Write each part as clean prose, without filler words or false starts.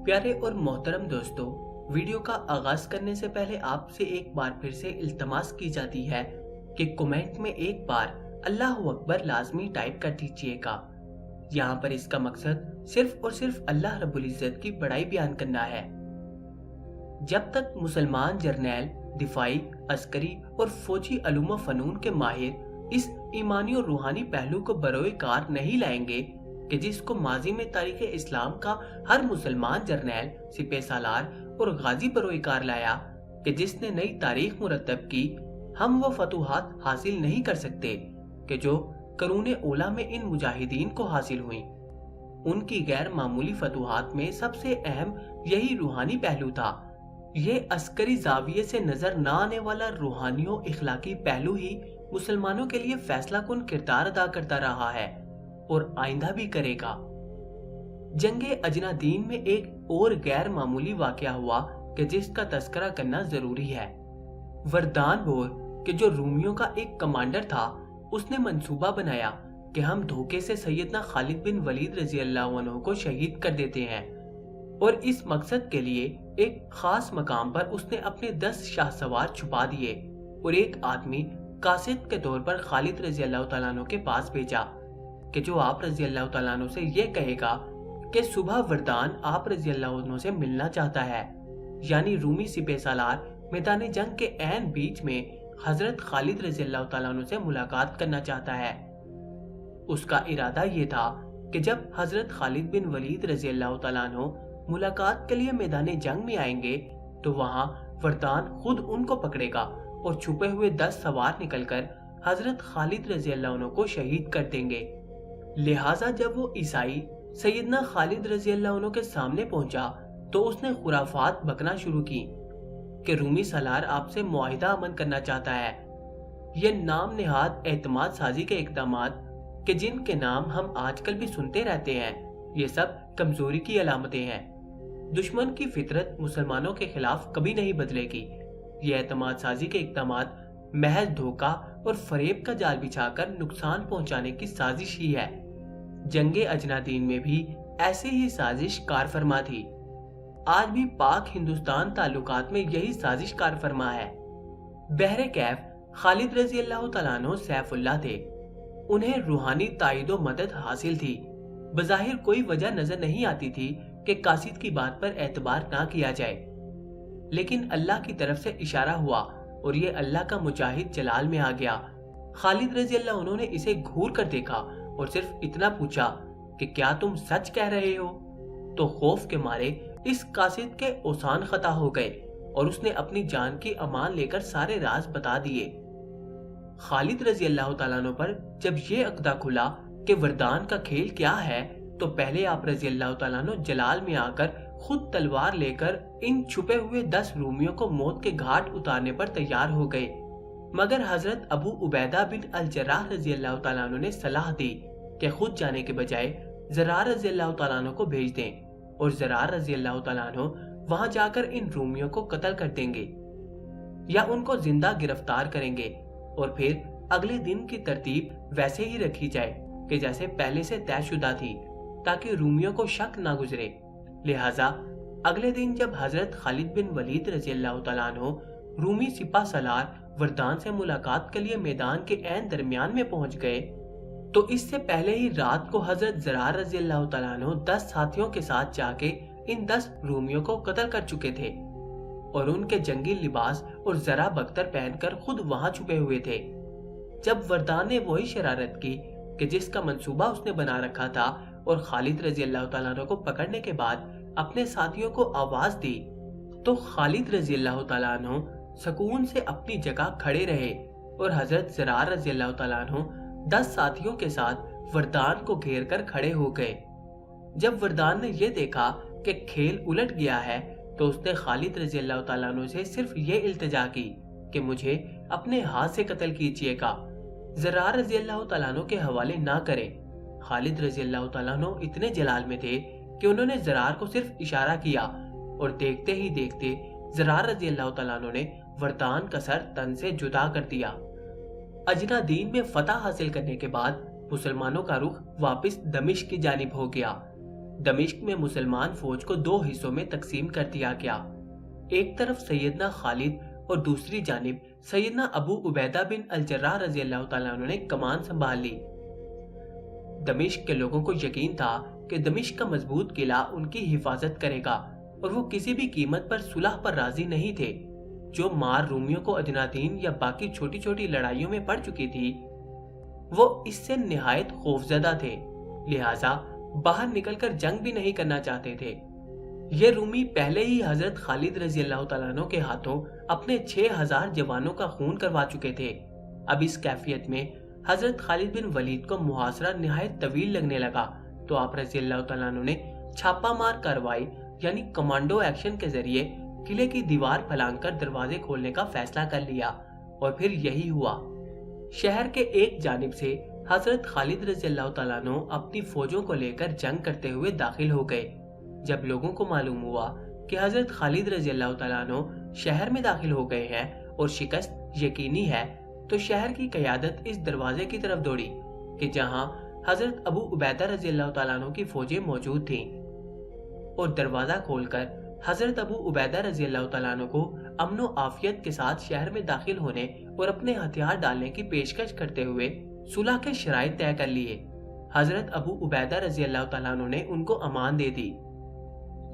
प्यारे और मोहतरम दोस्तों, वीडियो का आगाज करने से पहले आपसे एक बार फिर से इल्तमास की जाती है कि कमेंट में एक बार अल्लाह अकबर लाजमी टाइप कर दीजिएगा। यहाँ पर इसका मकसद सिर्फ और सिर्फ अल्लाह रब्बुल इज्जत की बड़ाई बयान करना है। जब तक मुसलमान जर्नैल, दिफाई, अस्करी और फौजी अलूम फनून के माहिर इस ईमानी और रूहानी पहलू को बरोए कार नहीं लाएंगे कि जिसको माजी में तारीख इस्लाम का हर मुसलमान जर्नैल, सिपह सालार और गाजी बरोए कार लाया, कि जिसने नई तारीख मुरतब की, हम वो फतूहात हासिल नहीं कर सकते कि जो करूने ओला में इन मुजाहिदीन को हासिल हुई। उनकी गैर मामूली फतूहात में सबसे अहम यही रूहानी पहलू था। ये अस्करी जाविये से नजर न आने वाला रूहानी और इखलाकी पहलू ही मुसलमानों के लिए फैसला कुन किरदार अदा करता रहा है और आइंदा भी करेगा। जंगे अजनादीन में एक और गैर मामूली वाकया हुआ कि जिसका तस्करा करना जरूरी है। वरदान बोर के जो रूमियों का एक कमांडर था, उसने मंसूबा बनाया कि हम धोखे से सैयदना खालिद बिन वलीद रजी अल्लाह अन्हु को शहीद कर देते हैं, और इस मकसद के लिए एक खास मकाम पर उसने अपने 10 शाहसवार छुपा दिए और एक आदमी कासिद के तौर पर खालिद रजी अल्लाह तआला अन्हु के पास भेजा कि जो आप रजी अल्लाह तआला अन्हु से ये कहेगा कि सुबह वरदान आप रजी अल्लाह अन्हु से मिलना चाहता है, यानी रूमी सिपह सालार मैदान जंग के ऐन बीच में हजरत खालिद रजी अल्लाह तआला अन्हु से मुलाकात करना चाहता है। उसका इरादा ये था कि जब हजरत खालिद बिन वलीद रजी अल्लाह तआला अन्हु मुलाकात के लिए मैदान जंग में आएंगे तो वहां वरदान खुद उनको पकड़ेगा और छुपे हुए 10 सवार निकलकर हजरत खालिद रजी अल्लाह अन्हु को शहीद कर देंगे। लिहाजा जब वो ईसाई सैयदना खालिद रजी अल्लाह अन्हु के सामने पहुंचा तो उसने खुराफात बकना शुरू की कि रूमी सालार आपसे मुआहिदा अमन करना चाहता है। ये नाम नेहाद एतमाद साजी के इकदामात कि जिनके नाम हम आजकल भी सुनते रहते हैं, ये सब कमजोरी की अलामतें हैं। दुश्मन की फितरत मुसलमानों के खिलाफ कभी नहीं बदलेगी। ये एतमाद साजी के इकदामात महज धोखा और फरेब का जाल बिछाकर नुकसान पहुंचाने की साजिश ही है। जंगे अजनादीन में भी ऐसे ही साजिश कार फरमा थी। आज भी पाक हिंदुस्तान ताल्लुकात में यही साजिश कार फरमा है। बहरे कैफ खालिद रजी अल्लाह तआला अन्हु सैफुल्लाह थे। उन्हें रूहानी ताइदो मदद हासिल थी। बज़ाहिर कोई वजह नजर नहीं आती थी कि कासिद की बात पर एतबार ना किया जाए, लेकिन अल्लाह की तरफ से इशारा हुआ और ये अल्लाह का मुजाहिद जलाल में आ गया। खालिद रजी अल्लाह उन्होंने इसे घूर कर देखा और सिर्फ इतना पूछा कि क्या तुम सच कह रहे हो? तो खौफ के मारे इस कासिद के ओसान खता हो गए और उसने अपनी जान की अमान लेकर सारे राज बता दिए। खालिद रजी अल्लाह तआला अन्हु पर जब ये अक़दा खुला कि वरदान का खेल क्या है, तो पहले आप रजी अल्लाह तआला अन्हु जलाल में आकर खुद तलवार लेकर इन छुपे हुए 10 रूमियों को मौत के घाट उतारने पर तैयार हो गए। मगर हजरत अबू उबैदा बिन अल जर्राह रजी अल्लाह तआला अन्हु ने सलाह दी कि खुद जाने के बजाय ज़रार रजी अल्लाह तआला अन्हु को भेज दें, और ज़रार रजी अल्लाह तआला अन्हु वहां जाकर इन रूमियों को कत्ल कर देंगे या उनको जिंदा गिरफ्तार करेंगे, और फिर अगले दिन की तरतीब वैसे ही रखी जाए कि जैसे पहले से तयशुदा थी, ताकि रूमियों को शक ना गुजरे। लिहाजा अगले दिन जब हजरत खालिद बिन वलीद रजी अल्लाह तआला अन्हु रूमी सिपा सलार वरदान से मुलाकात के लिए मैदान के ऐन दरमियान में पहुंच गए, तो इससे पहले ही रात को हजरत ज़रार रजी अल्लाह तआला अन्हु 10 साथियों के साथ जाके इन 10 रूमियों को कत्ल कर चुके थे और उनके जंगी लिबास और जरा बख्तर पहनकर खुद वहां छुपे हुए थे। जब वरदान ने वही शरारत की कि जिसका मंसूबा उसने बना रखा था और खालिद रजी अल्लाह तआला अन्हु को पकड़ने के बाद अपने साथियों को आवाज दी, तो खालिद रजी अल्लाह तआला अन्हु सुकून से अपनी जगह खड़े रहे और हजरत ज़रार रजी अल्लाह तआला अन्हु 10 साथियों के साथ वरदान को घेर कर खड़े हो गए। जब वरदान ने यह देखा कि खेल उलट गया है, तो उसने खालिद रजी अल्लाह तआला अन्हु से सिर्फ ये इल्तिजा की कि मुझे अपने हाथ से कत्ल कीजिएगा, ज़रार रजी अल्लाह तआला अन्हु के हवाले ना करें। खालिद रजी अल्लाह तआला अन्हु इतने जलाल में थे कि उन्होंने ज़रार को सिर्फ इशारा किया और देखते ही देखते ज़रार रजी अल्लाह तआला अन्हु ने वरदान का सर तन से जुदा कर दिया। अजनादीन में फतह हासिल करने के बाद मुसलमानों का रुख वापस दमिश्क की जानिब हो गया। دمشق میں مسلمان فوج کو دو حصوں میں تقسیم کر دیا گیا۔ ایک طرف سیدنا خالد اور دوسری جانب سیدنا ابو عبیدہ بن الجراح رضی اللہ تعالیٰ عنہ نے کمان سنبھال لی۔ دمشق کے لوگوں کو یقین تھا کہ دمشق کا مضبوط قلعہ ان کی حفاظت کرے گا اور وہ کسی بھی قیمت پر صلح پر راضی نہیں تھے۔ جو مار رومیوں کو اجنادین یا باقی چھوٹی چھوٹی لڑائیوں میں پڑ چکی تھی، وہ اس سے نہایت خوفزدہ تھے، لہٰذا باہر نکل کر جنگ بھی نہیں کرنا چاہتے تھے۔ یہ رومی پہلے ہی حضرت خالد رضی اللہ تعالیٰ عنہ کے ہاتھوں اپنے 6000 جوانوں کا خون کروا چکے تھے۔ اب اس کیفیت میں حضرت خالد بن ولید کو محاصرہ نہایت طویل لگنے لگا، تو آپ رضی اللہ تعالیٰ عنہ نے چھاپا مار کارروائی یعنی کمانڈو ایکشن کے ذریعے قلعے کی دیوار پھلانگ کر دروازے کھولنے کا فیصلہ کر لیا، اور پھر یہی ہوا۔ شہر کے ایک جانب سے حضرت خالد رضی اللہ تعالیٰ عنہ اپنی فوجوں کو لے کر جنگ کرتے ہوئے داخل ہو گئے۔ جب لوگوں کو معلوم ہوا کہ حضرت خالد رضی اللہ تعالیٰ عنہ شہر میں داخل ہو گئے ہیں اور شکست یقینی ہے، تو شہر کی قیادت اس دروازے کی طرف دوڑی کہ جہاں حضرت ابو عبیدہ رضی اللہ تعالیٰ عنہ کی فوجیں موجود تھیں، اور دروازہ کھول کر حضرت ابو عبیدہ رضی اللہ تعالیٰ عنہ کو امن و عافیت کے ساتھ شہر میں داخل ہونے اور اپنے ہتھیار ڈالنے کی پیشکش کرتے ہوئے صلح کے شرائط طے کر لیے۔ حضرت ابو عبیدہ رضی اللہ تعالیٰ عنہ نے ان کو امان دے دی،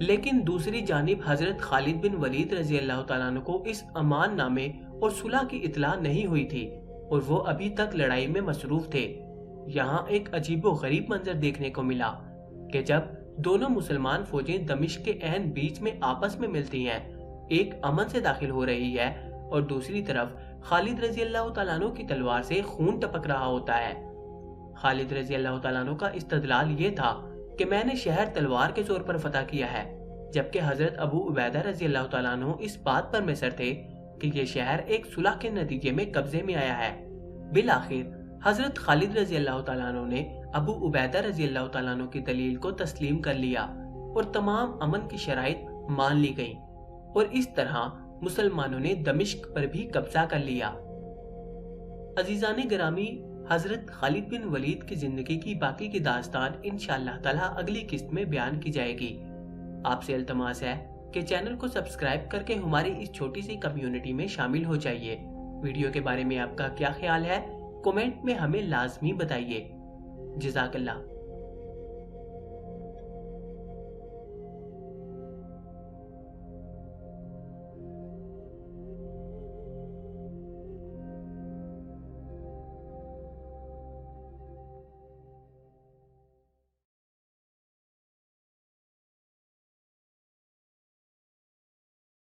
لیکن دوسری جانب حضرت خالد بن ولید رضی اللہ تعالیٰ عنہ کو اس امان نامے اور صلح کی اطلاع نہیں ہوئی تھی، اور وہ ابھی تک لڑائی میں مصروف تھے۔ یہاں ایک عجیب و غریب منظر دیکھنے کو ملا کہ جب دونوں مسلمان فوجیں دمشق کے عین بیچ میں آپس میں ملتی ہیں، ایک امن سے داخل ہو رہی ہے اور دوسری طرف خالد رضی اللہ تعالیٰ عنہ کی تلوار سے خون ٹپک رہا ہوتا ہے۔ خالد رضی اللہ تعالیٰ عنہ کا استدلال یہ تھا کہ میں نے شہر تلوار کے زور پر فتح کیا ہے، جبکہ حضرت ابو عبیدہ رضی اللہ تعالیٰ عنہ اس بات پر مصر تھے کہ یہ شہر ایک صلح کے نتیجے میں قبضے میں آیا ہے۔ بالآخر حضرت خالد رضی اللہ تعالیٰ عنہ نے ابو عبیدہ رضی اللہ تعالیٰ عنہ کی دلیل کو تسلیم کر لیا اور تمام امن کی شرائط مان لی گئیں، اور اس طرح مسلمانوں نے دمشق پر بھی قبضہ کر لیا۔ عزیزان گرامی، حضرت خالد بن ولید کی زندگی کی باقی کی داستان انشاءاللہ تعالیٰ اگلی قسط میں بیان کی جائے گی۔ آپ سے التماس ہے کہ چینل کو سبسکرائب کر کے ہماری اس چھوٹی سی کمیونٹی میں شامل ہو جائیے۔ ویڈیو کے بارے میں آپ کا کیا خیال ہے؟ کومنٹ میں ہمیں لازمی بتائیے۔ جزاک اللہ۔